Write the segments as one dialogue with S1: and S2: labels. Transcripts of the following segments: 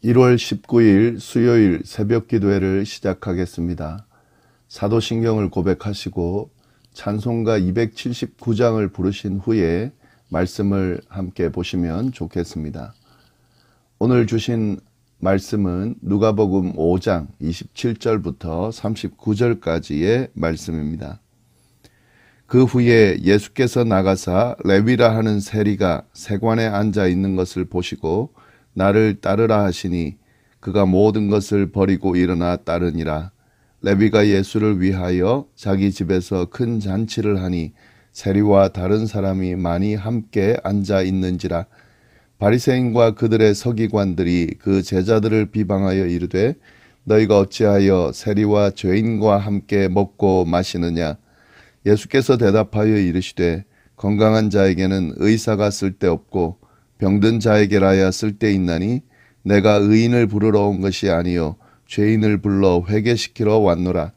S1: 1월 19일 수요일 새벽 기도회를 시작하겠습니다. 사도신경을 고백하시고 찬송가 279장을 부르신 후에 말씀을 함께 보시면 좋겠습니다. 오늘 주신 말씀은 누가복음 5장 27절부터 39절까지의 말씀입니다. 그 후에 예수께서 나가사 레위라 하는 세리가 세관에 앉아 있는 것을 보시고 나를 따르라 하시니 그가 모든 것을 버리고 일어나 따르니라. 레위가 예수를 위하여 자기 집에서 큰 잔치를 하니 세리와 다른 사람이 많이 함께 앉아 있는지라. 바리새인과 그들의 서기관들이 그 제자들을 비방하여 이르되 너희가 어찌하여 세리와 죄인과 함께 먹고 마시느냐. 예수께서 대답하여 이르시되 건강한 자에게는 의사가 쓸데없고 병든 자에게라야 쓸데있나니 내가 의인을 부르러 온 것이 아니요 죄인을 불러 회개시키러 왔노라.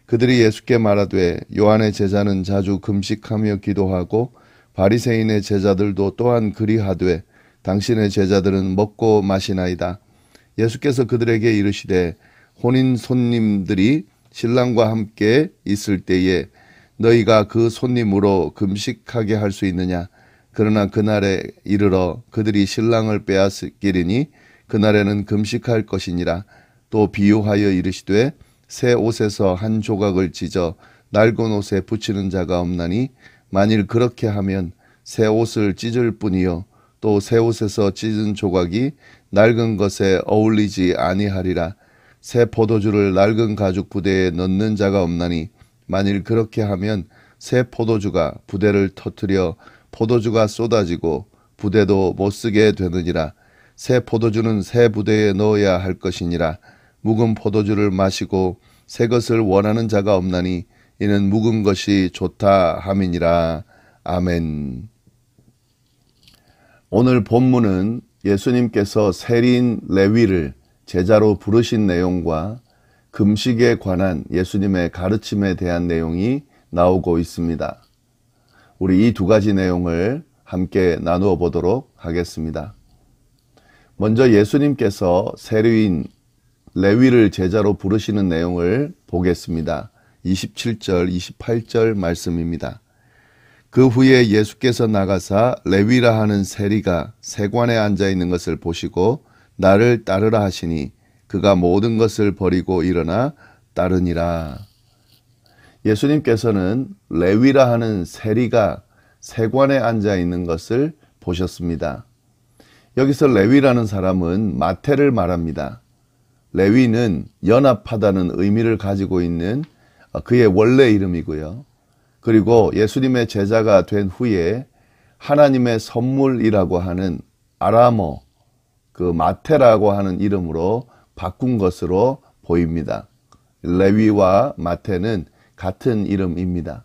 S1: 그들이 예수께 말하되 요한의 제자는 자주 금식하며 기도하고 바리새인의 제자들도 또한 그리하되 당신의 제자들은 먹고 마시나이다. 예수께서 그들에게 이르시되 혼인 손님들이 신랑과 함께 있을 때에 너희가 그 손님으로 금식하게 할 수 있느냐. 그러나 그날에 이르러 그들이 신랑을 빼앗기리니 그날에는 금식할 것이니라. 또 비유하여 이르시되 새 옷에서 한 조각을 찢어 낡은 옷에 붙이는 자가 없나니 만일 그렇게 하면 새 옷을 찢을 뿐이요 또 새 옷에서 찢은 조각이 낡은 것에 어울리지 아니하리라. 새 포도주를 낡은 가죽 부대에 넣는 자가 없나니 만일 그렇게 하면 새 포도주가 부대를 터뜨려 포도주가 쏟아지고 부대도 못쓰게 되느니라. 새 포도주는 새 부대에 넣어야 할 것이니라. 묵은 포도주를 마시고 새 것을 원하는 자가 없나니 이는 묵은 것이 좋다 함이니라. 아멘. 오늘 본문은 예수님께서 세리인 레위를 제자로 부르신 내용과 금식에 관한 예수님의 가르침에 대한 내용이 나오고 있습니다. 우리 이 두 가지 내용을 함께 나누어 보도록 하겠습니다. 먼저 예수님께서 세리인 레위를 제자로 부르시는 내용을 보겠습니다. 27절, 28절 말씀입니다. 그 후에 예수께서 나가사 레위라 하는 세리가 세관에 앉아 있는 것을 보시고 나를 따르라 하시니 그가 모든 것을 버리고 일어나 따르니라. 예수님께서는 레위라 하는 세리가 세관에 앉아 있는 것을 보셨습니다. 여기서 레위라는 사람은 마태를 말합니다. 레위는 연합하다는 의미를 가지고 있는 그의 원래 이름이고요. 그리고 예수님의 제자가 된 후에 하나님의 선물이라고 하는 아람어, 그 마태라고 하는 이름으로 바꾼 것으로 보입니다. 레위와 마태는 같은 이름입니다.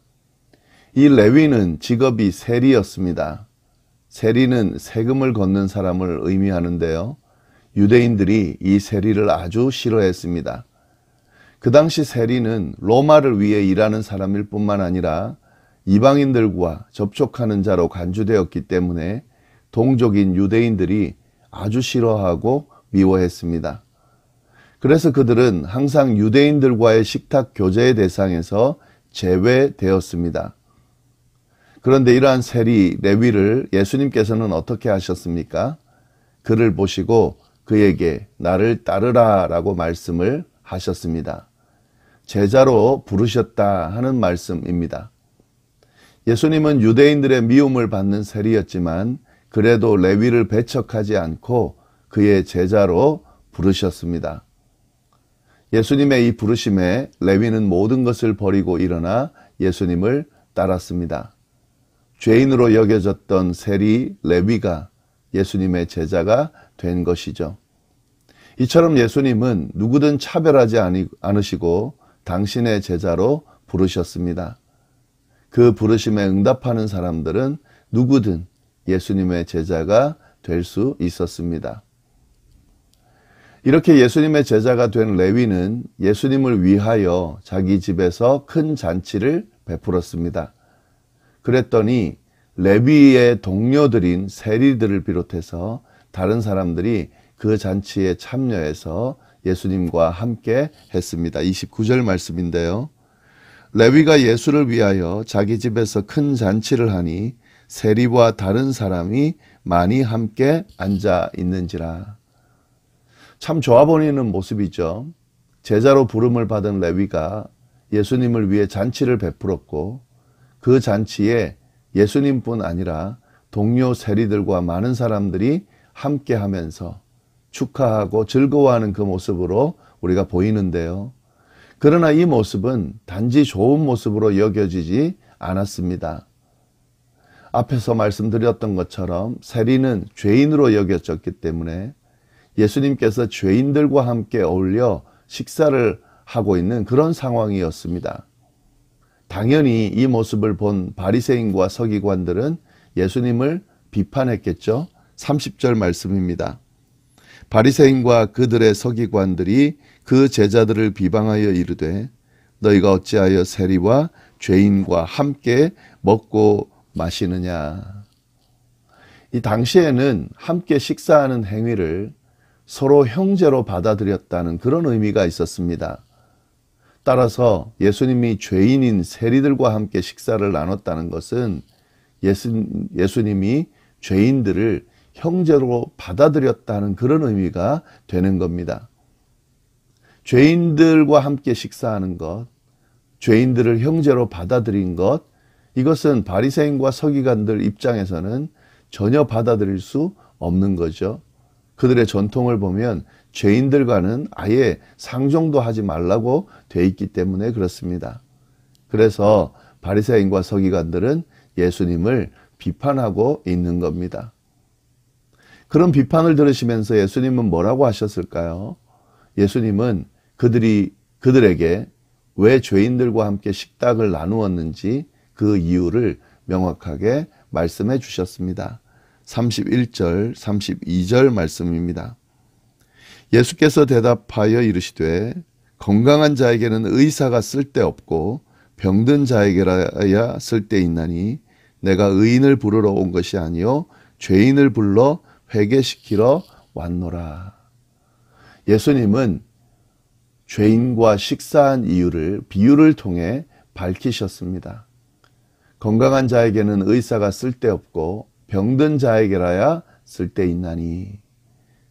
S1: 이 레위는 직업이 세리였습니다. 세리는 세금을 걷는 사람을 의미하는데요. 유대인들이 이 세리를 아주 싫어했습니다. 그 당시 세리는 로마를 위해 일하는 사람일 뿐만 아니라 이방인들과 접촉하는 자로 간주되었기 때문에 동족인 유대인들이 아주 싫어하고 미워했습니다. 그래서 그들은 항상 유대인들과의 식탁 교제의 대상에서 제외되었습니다. 그런데 이러한 세리 레위를 예수님께서는 어떻게 하셨습니까? 그를 보시고 그에게 나를 따르라 라고 말씀을 하셨습니다. 제자로 부르셨다 하는 말씀입니다. 예수님은 유대인들의 미움을 받는 세리였지만 그래도 레위를 배척하지 않고 그의 제자로 부르셨습니다. 예수님의 이 부르심에 레위는 모든 것을 버리고 일어나 예수님을 따랐습니다. 죄인으로 여겨졌던 세리 레위가 예수님의 제자가 된 것이죠. 이처럼 예수님은 누구든 차별하지 않으시고 당신의 제자로 부르셨습니다. 그 부르심에 응답하는 사람들은 누구든 예수님의 제자가 될 수 있었습니다. 이렇게 예수님의 제자가 된 레위는 예수님을 위하여 자기 집에서 큰 잔치를 베풀었습니다. 그랬더니 레위의 동료들인 세리들을 비롯해서 다른 사람들이 그 잔치에 참여해서 예수님과 함께 했습니다. 29절 말씀인데요. 레위가 예수를 위하여 자기 집에서 큰 잔치를 하니 세리와 다른 사람이 많이 함께 앉아 있는지라. 참 좋아 보이는 모습이죠. 제자로 부름을 받은 레위가 예수님을 위해 잔치를 베풀었고 그 잔치에 예수님뿐 아니라 동료 세리들과 많은 사람들이 함께 하면서 축하하고 즐거워하는 그 모습으로 우리가 보이는데요. 그러나 이 모습은 단지 좋은 모습으로 여겨지지 않았습니다. 앞에서 말씀드렸던 것처럼 세리는 죄인으로 여겨졌기 때문에 예수님께서 죄인들과 함께 어울려 식사를 하고 있는 그런 상황이었습니다. 당연히 이 모습을 본 바리새인과 서기관들은 예수님을 비판했겠죠. 30절 말씀입니다. 바리새인과 그들의 서기관들이 그 제자들을 비방하여 이르되 너희가 어찌하여 세리와 죄인과 함께 먹고 마시느냐. 이 당시에는 함께 식사하는 행위를 서로 형제로 받아들였다는 그런 의미가 있었습니다. 따라서 예수님이 죄인인 세리들과 함께 식사를 나눴다는 것은 예수님이 죄인들을 형제로 받아들였다는 그런 의미가 되는 겁니다. 죄인들과 함께 식사하는 것, 죄인들을 형제로 받아들인 것, 이것은 바리새인과 서기관들 입장에서는 전혀 받아들일 수 없는 거죠. 그들의 전통을 보면 죄인들과는 아예 상종도 하지 말라고 돼 있기 때문에 그렇습니다. 그래서 바리새인과 서기관들은 예수님을 비판하고 있는 겁니다. 그런 비판을 들으시면서 예수님은 뭐라고 하셨을까요? 예수님은 그들에게 왜 죄인들과 함께 식탁을 나누었는지 그 이유를 명확하게 말씀해 주셨습니다. 31절, 32절 말씀입니다. 예수께서 대답하여 이르시되 건강한 자에게는 의사가 쓸데없고 병든 자에게라야 쓸데있나니 내가 의인을 부르러 온 것이 아니요 죄인을 불러 회개시키러 왔노라. 예수님은 죄인과 식사한 이유를 비유를 통해 밝히셨습니다. 건강한 자에게는 의사가 쓸데없고 병든 자에게라야 쓸데있나니.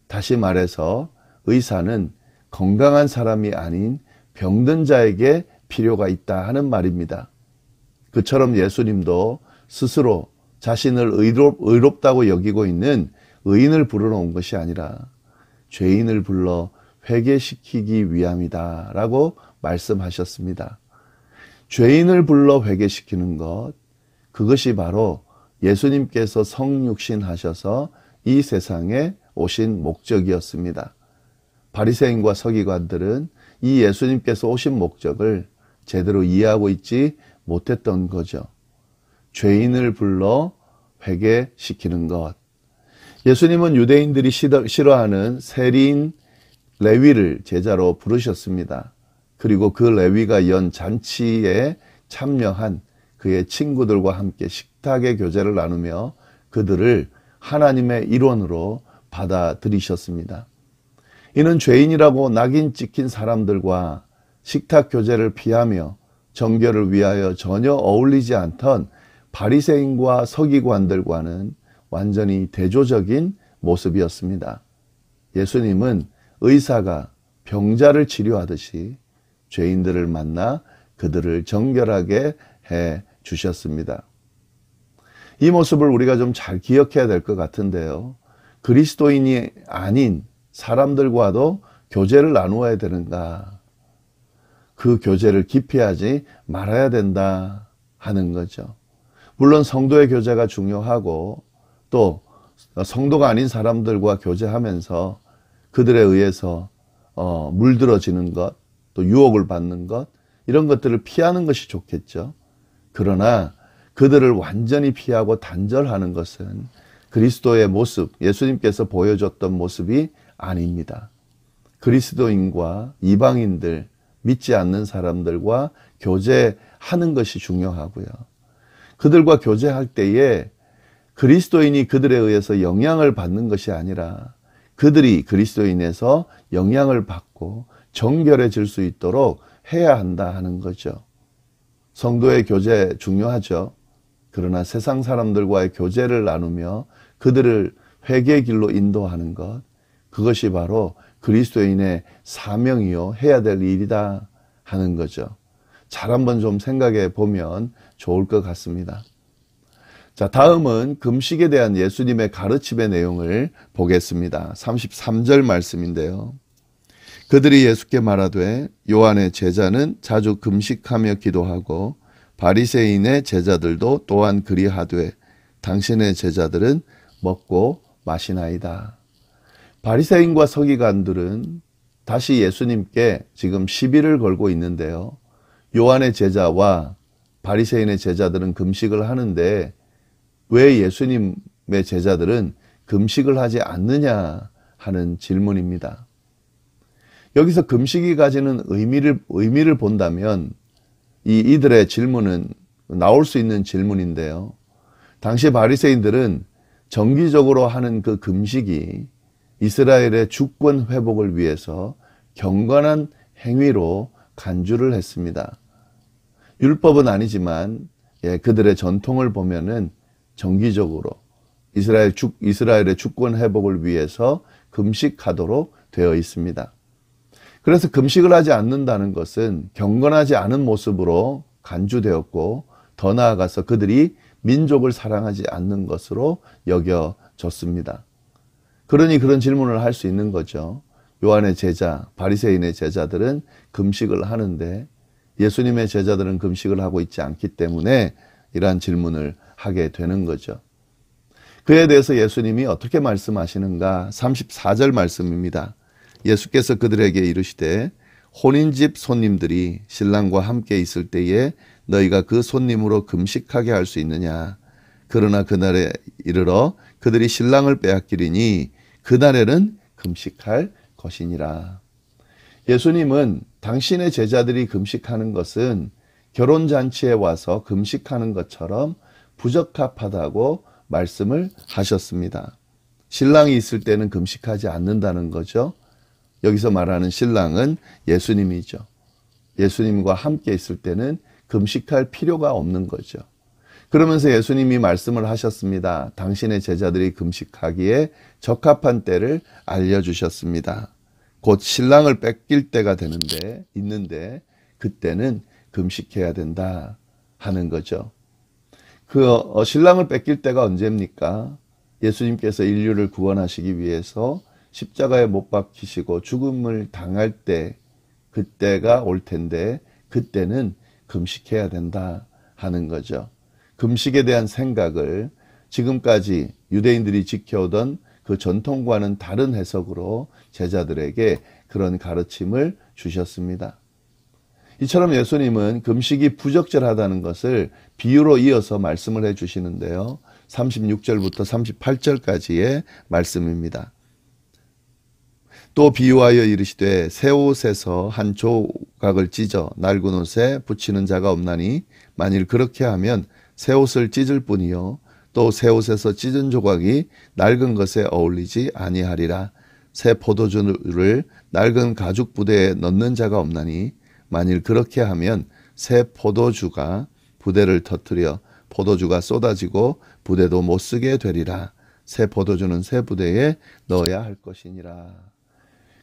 S1: 다시 말해서 의사는 건강한 사람이 아닌 병든 자에게 필요가 있다 하는 말입니다. 그처럼 예수님도 스스로 자신을 의롭다고 여기고 있는 의인을 부르러 온 것이 아니라 죄인을 불러 회개시키기 위함이다 라고 말씀하셨습니다. 죄인을 불러 회개시키는 것, 그것이 바로 예수님께서 성육신 하셔서 이 세상에 오신 목적이었습니다. 바리새인과 서기관들은 이 예수님께서 오신 목적을 제대로 이해하고 있지 못했던 거죠. 죄인을 불러 회개시키는 것. 예수님은 유대인들이 싫어하는 세리인 레위를 제자로 부르셨습니다. 그리고 그 레위가 연 잔치에 참여한 그의 친구들과 함께 식탁의 교제를 나누며 그들을 하나님의 일원으로 받아들이셨습니다. 이는 죄인이라고 낙인 찍힌 사람들과 식탁 교제를 피하며 정결을 위하여 전혀 어울리지 않던 바리새인과 서기관들과는 완전히 대조적인 모습이었습니다. 예수님은 의사가 병자를 치료하듯이 죄인들을 만나 그들을 정결하게 해 주셨습니다. 이 모습을 우리가 좀 잘 기억해야 될 것 같은데요. 그리스도인이 아닌 사람들과도 교제를 나누어야 되는가? 그 교제를 기피하지 말아야 된다 하는 거죠. 물론 성도의 교제가 중요하고 또 성도가 아닌 사람들과 교제하면서 그들에 의해서 물들어지는 것, 또 유혹을 받는 것, 이런 것들을 피하는 것이 좋겠죠. 그러나 그들을 완전히 피하고 단절하는 것은 그리스도의 모습, 예수님께서 보여줬던 모습이 아닙니다. 그리스도인과 이방인들, 믿지 않는 사람들과 교제하는 것이 중요하고요. 그들과 교제할 때에 그리스도인이 그들에 의해서 영향을 받는 것이 아니라 그들이 그리스도인에서 영향을 받고 정결해질 수 있도록 해야 한다 하는 거죠. 성도의 교제 중요하죠. 그러나 세상 사람들과의 교제를 나누며 그들을 회개의 길로 인도하는 것, 그것이 바로 그리스도인의 사명이요 해야 될 일이다 하는 거죠. 잘 한번 좀 생각해 보면 좋을 것 같습니다. 자, 다음은 금식에 대한 예수님의 가르침의 내용을 보겠습니다. 33절 말씀인데요. 그들이 예수께 말하되 요한의 제자는 자주 금식하며 기도하고 바리새인의 제자들도 또한 그리하되 당신의 제자들은 먹고 마시나이다. 바리새인과 서기관들은 다시 예수님께 지금 시비를 걸고 있는데요. 요한의 제자와 바리새인의 제자들은 금식을 하는데 왜 예수님의 제자들은 금식을 하지 않느냐 하는 질문입니다. 여기서 금식이 가지는 의미를 본다면 이들의 질문은 나올 수 있는 질문인데요. 당시 바리새인들은 정기적으로 하는 그 금식이 이스라엘의 주권 회복을 위해서 경건한 행위로 간주를 했습니다. 율법은 아니지만 그들의 전통을 보면은 정기적으로 이스라엘의 주권 회복을 위해서 금식하도록 되어 있습니다. 그래서 금식을 하지 않는다는 것은 경건하지 않은 모습으로 간주되었고 더 나아가서 그들이 민족을 사랑하지 않는 것으로 여겨졌습니다. 그러니 그런 질문을 할 수 있는 거죠. 요한의 제자, 바리새인의 제자들은 금식을 하는데 예수님의 제자들은 금식을 하고 있지 않기 때문에 이러한 질문을 하게 되는 거죠. 그에 대해서 예수님이 어떻게 말씀하시는가? 34절 말씀입니다. 예수께서 그들에게 이르시되 혼인집 손님들이 신랑과 함께 있을 때에 너희가 그 손님으로 금식하게 할 수 있느냐? 그러나 그날에 이르러 그들이 신랑을 빼앗기리니 그날에는 금식할 것이니라. 예수님은 당신의 제자들이 금식하는 것은 결혼잔치에 와서 금식하는 것처럼 부적합하다고 말씀을 하셨습니다. 신랑이 있을 때는 금식하지 않는다는 거죠. 여기서 말하는 신랑은 예수님이죠. 예수님과 함께 있을 때는 금식할 필요가 없는 거죠. 그러면서 예수님이 말씀을 하셨습니다. 당신의 제자들이 금식하기에 적합한 때를 알려주셨습니다. 곧 신랑을 뺏길 때가 있는데 그때는 금식해야 된다 하는 거죠. 신랑을 뺏길 때가 언제입니까? 예수님께서 인류를 구원하시기 위해서 십자가에 못 박히시고 죽음을 당할 때, 그때가 올 텐데 그때는 금식해야 된다 하는 거죠. 금식에 대한 생각을 지금까지 유대인들이 지켜오던 그 전통과는 다른 해석으로 제자들에게 그런 가르침을 주셨습니다. 이처럼 예수님은 금식이 부적절하다는 것을 비유로 이어서 말씀을 해주시는데요. 36절부터 38절까지의 말씀입니다. 또 비유하여 이르시되 새 옷에서 한 조각을 찢어 낡은 옷에 붙이는 자가 없나니 만일 그렇게 하면 새 옷을 찢을 뿐이요 또 새 옷에서 찢은 조각이 낡은 것에 어울리지 아니하리라. 새 포도주를 낡은 가죽 부대에 넣는 자가 없나니 만일 그렇게 하면 새 포도주가 부대를 터뜨려 포도주가 쏟아지고 부대도 못 쓰게 되리라. 새 포도주는 새 부대에 넣어야 할 것이니라.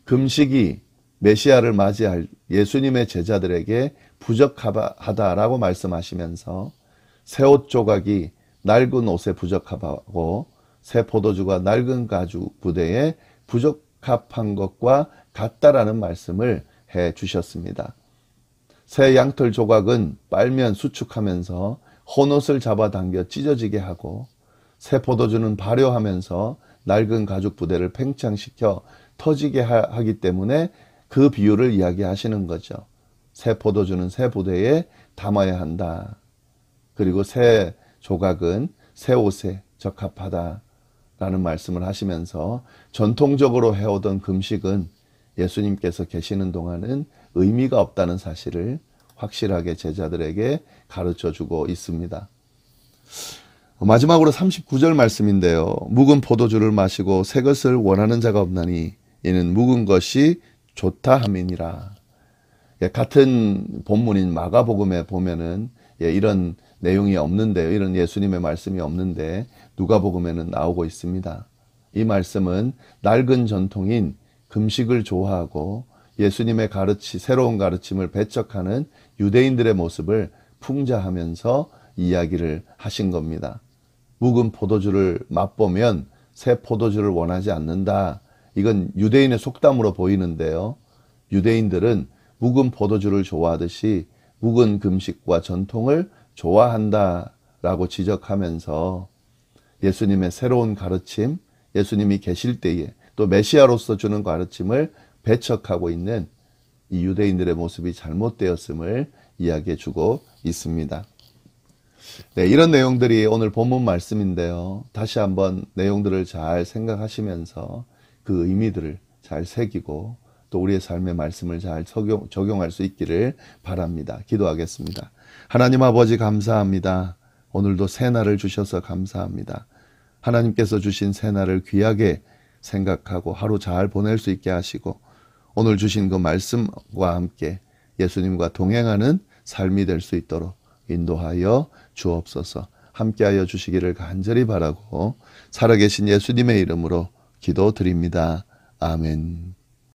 S1: 금식이 메시아를 맞이할 예수님의 제자들에게 부적하다라고 말씀하시면서 새 옷 조각이 낡은 옷에 부적합하고 새 포도주가 낡은 가죽 부대에 부적합한 것과 같다라는 말씀을 해 주셨습니다. 새 양털 조각은 빨면 수축하면서 헌옷을 잡아당겨 찢어지게 하고 새 포도주는 발효하면서 낡은 가죽 부대를 팽창시켜 터지게 하기 때문에 그 비유를 이야기하시는 거죠. 새 포도주는 새 부대에 담아야 한다. 그리고 새 조각은 새 옷에 적합하다라는 말씀을 하시면서 전통적으로 해오던 금식은 예수님께서 계시는 동안은 의미가 없다는 사실을 확실하게 제자들에게 가르쳐 주고 있습니다. 마지막으로 39절 말씀인데요. 묵은 포도주를 마시고 새 것을 원하는 자가 없나니 이는 묵은 것이 좋다 함이니라. 같은 본문인 마가복음에 보면은 이런 내용이 없는데요. 이런 예수님의 말씀이 없는데 누가복음에는 나오고 있습니다. 이 말씀은 낡은 전통인 금식을 좋아하고 예수님의 새로운 가르침을 배척하는 유대인들의 모습을 풍자하면서 이야기를 하신 겁니다. 묵은 포도주를 맛보면 새 포도주를 원하지 않는다. 이건 유대인의 속담으로 보이는데요. 유대인들은 묵은 포도주를 좋아하듯이 묵은 금식과 전통을 좋아한다라고 지적하면서 예수님의 새로운 가르침, 예수님이 계실 때에 또 메시아로서 주는 가르침을 배척하고 있는 이 유대인들의 모습이 잘못되었음을 이야기해 주고 있습니다. 네, 이런 내용들이 오늘 본문 말씀인데요. 다시 한번 내용들을 잘 생각하시면서 그 의미들을 잘 새기고 또 우리의 삶의 말씀을 잘 적용할 수 있기를 바랍니다. 기도하겠습니다. 하나님 아버지 감사합니다. 오늘도 새날을 주셔서 감사합니다. 하나님께서 주신 새날을 귀하게 생각하고 하루 잘 보낼 수 있게 하시고 오늘 주신 그 말씀과 함께 예수님과 동행하는 삶이 될 수 있도록 인도하여 주옵소서. 함께하여 주시기를 간절히 바라고 살아계신 예수님의 이름으로 기도드립니다. 아멘.